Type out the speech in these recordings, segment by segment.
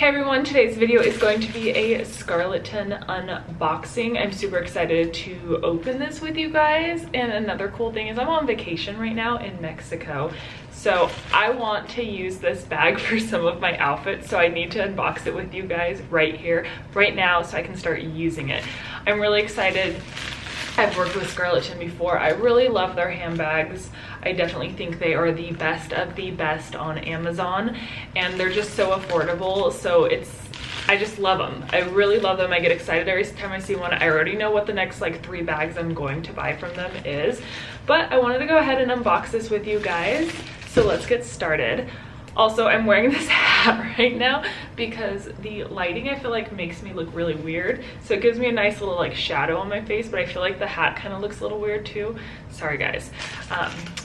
Hey everyone, today's video is going to be a Scarleton unboxing. I'm super excited to open this with you guys. And another cool thing is I'm on vacation right now in Mexico. So I want to use this bag for some of my outfits. So I need to unbox it with you guys right here, right now, so I can start using it. I'm really excited. I've worked with Scarleton before. I really love their handbags. I definitely think they are the best of the best on Amazon, and they're just so affordable. So I just love them. I really love them. I get excited every time I see one. I already know what the next like 3 bags I'm going to buy from them is, but I wanted to go ahead and unbox this with you guys. So let's get started. Also, I'm wearing this hat right now because the lighting I feel like makes me look really weird. So it gives me a nice little like shadow on my face, but I feel like the hat kind of looks a little weird too. Sorry guys.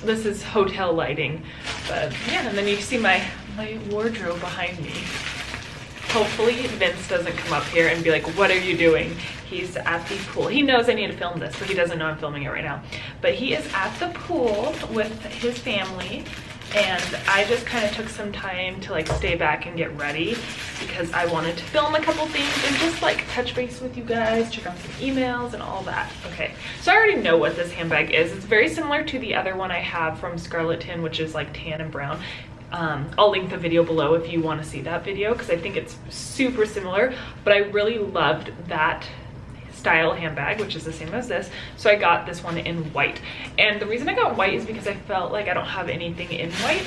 This is hotel lighting, but yeah, and then you see my wardrobe behind me. Hopefully Vince doesn't come up here and be like, what are you doing? He's at the pool. He knows I need to film this, but he doesn't know I'm filming it right now. But he is at the pool with his family. And I just kind of took some time to like stay back and get ready because I wanted to film a couple things and just like touch base with you guys, check on some emails and all that. Okay, so I already know what this handbag is. It's very similar to the other one I have from Scarleton, which is like tan and brown. I'll link the video below if you want to see that video because I think it's super similar, but I really loved that style handbag, which is the same as this. So I got this one in white, and the reason I got white is because I felt like I don't have anything in white,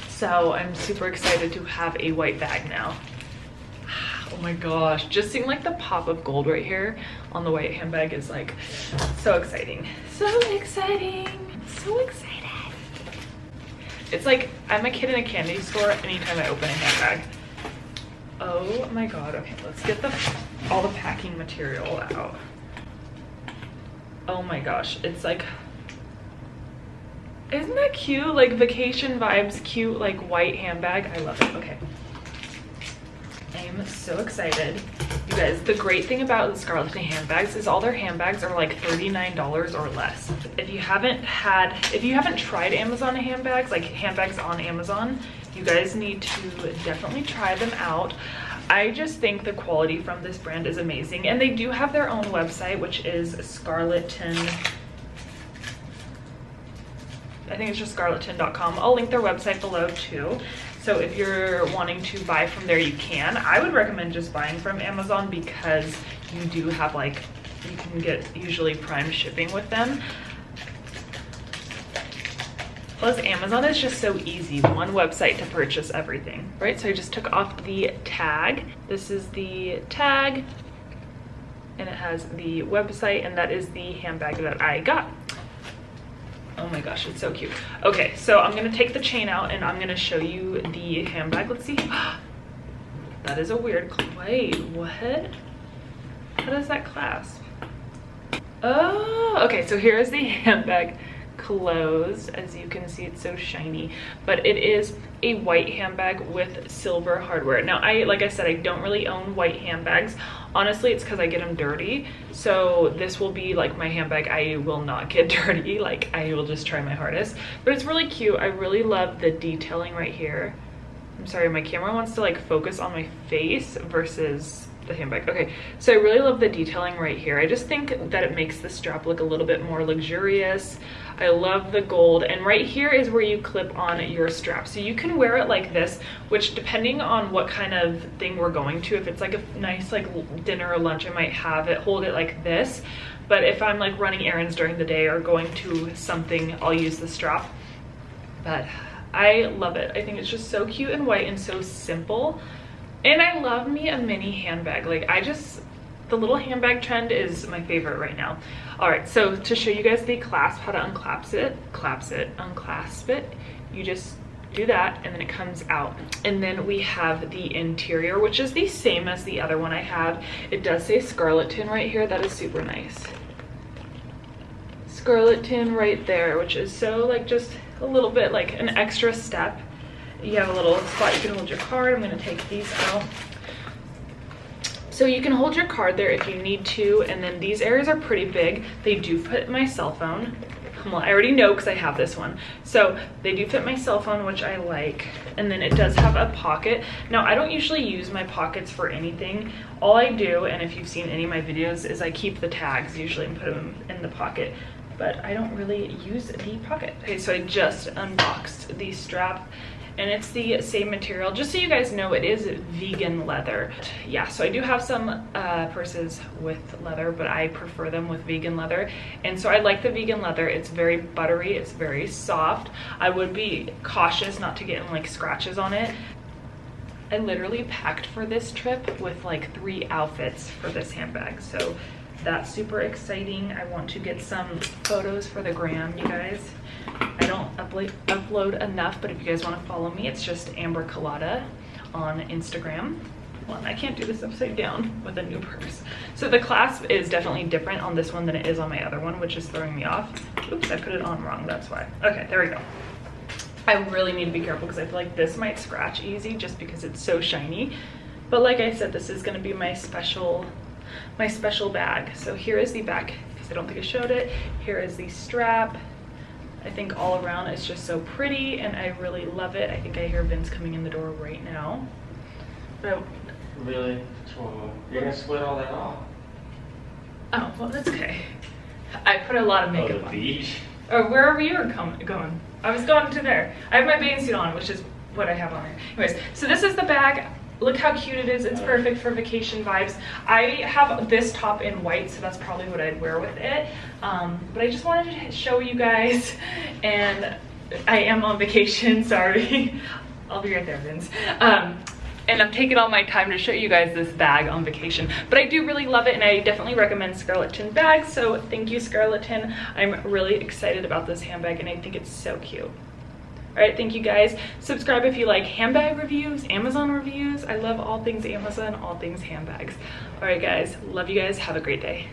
so I'm super excited to have a white bag now. Oh my gosh, just seeing like the pop of gold right here on the white handbag is like so exciting. So exciting, so excited. It's like I'm a kid in a candy store anytime I open a handbag. Oh my god. Okay, let's get all the packing material out. Oh my gosh, it's like, isn't that cute? Like vacation vibes, cute like white handbag. I love it. Okay, I'm so excited. You guys, the great thing about the Scarleton handbags is all their handbags are like $39 or less. If you haven't tried Amazon handbags, like handbags on Amazon, you guys need to definitely try them out. I just think the quality from this brand is amazing, and they do have their own website, which is Scarleton. I think it's just scarleton.com. I'll link their website below too. So if you're wanting to buy from there, you can. I would recommend just buying from Amazon because you do have like, you can get usually Prime shipping with them. Plus Amazon is just so easy, one website to purchase everything, right? So I just took off the tag. This is the tag, and it has the website, and that is the handbag that I got. Oh my gosh, it's so cute. Okay, so I'm gonna take the chain out and I'm gonna show you the handbag. Let's see. That is a weird, wait, what? How does that clasp? Oh, okay, so here is the handbag closed. As you can see, it's so shiny, but it is a white handbag with silver hardware. Now like I said, I don't really own white handbags. Honestly, it's because I get them dirty, so this will be like my handbag. I will not get dirty, like I will just try my hardest, but it's really cute. I really love the detailing right here. I'm sorry, my camera wants to like focus on my face versus the handbag. Okay, so I really love the detailing right here. I just think that it makes the strap look a little bit more luxurious. I love the gold, and right here is where you clip on your strap. So you can wear it like this, which depending on what kind of thing we're going to, if it's like a nice like dinner or lunch, I might hold it like this. But if I'm like running errands during the day or going to something, I'll use the strap. But I love it. I think it's just so cute and white and so simple. And I love me a mini handbag. Like the little handbag trend is my favorite right now. All right, so to show you guys the clasp, how to unclasp it, you just do that and then it comes out. And then we have the interior, which is the same as the other one I have. It does say Scarleton right here. That is super nice. Scarleton right there, which is so like just a little bit like an extra step. You have a little spot you can hold your card. I'm gonna take these out. So you can hold your card there if you need to, and then these areas are pretty big. They do fit my cell phone. Well, I already know because I have this one. So they do fit my cell phone, which I like. And then it does have a pocket. Now, I don't usually use my pockets for anything. All I do, and if you've seen any of my videos, is I keep the tags usually and put them in the pocket. But I don't really use the pocket. Okay, so I just unboxed the strap. And it's the same material. Just so you guys know, it is vegan leather. Yeah, so I do have some purses with leather, but I prefer them with vegan leather. And so I like the vegan leather. It's very buttery, it's very soft. I would be cautious not to get in like scratches on it. I literally packed for this trip with like 3 outfits for this handbag. So that's super exciting. I want to get some photos for the gram, you guys. I don't upload enough, but if you guys want to follow me, it's just ambercolada on Instagram. Well, I can't do this upside down with a new purse. So the clasp is definitely different on this one than it is on my other one, which is throwing me off. Oops, I put it on wrong, that's why. Okay, there we go. I really need to be careful because I feel like this might scratch easy just because it's so shiny. But like I said, this is going to be my special bag. So here is the back, because I don't think I showed it. Here is the strap. I think all around it's just so pretty and I really love it. I think I hear Vince coming in the door right now. But really? You're gonna split all that off? oh, well, that's okay. I put a lot of makeup on. The beach? Or wherever you were going. I was going to there. I have my bathing suit on, which is what I have on there. Anyways, so this is the bag. Look how cute it is. It's perfect for vacation vibes. I have this top in white, so that's probably what I'd wear with it. But I just wanted to show you guys, and I am on vacation, sorry. I'll be right there, Vince. And I'm taking all my time to show you guys this bag on vacation. But I do really love it, and I definitely recommend Scarleton bags, so thank you, Scarleton. I'm really excited about this handbag, and I think it's so cute. All right, thank you guys. Subscribe if you like handbag reviews, Amazon reviews. I love all things Amazon, all things handbags. All right, guys, love you guys. Have a great day.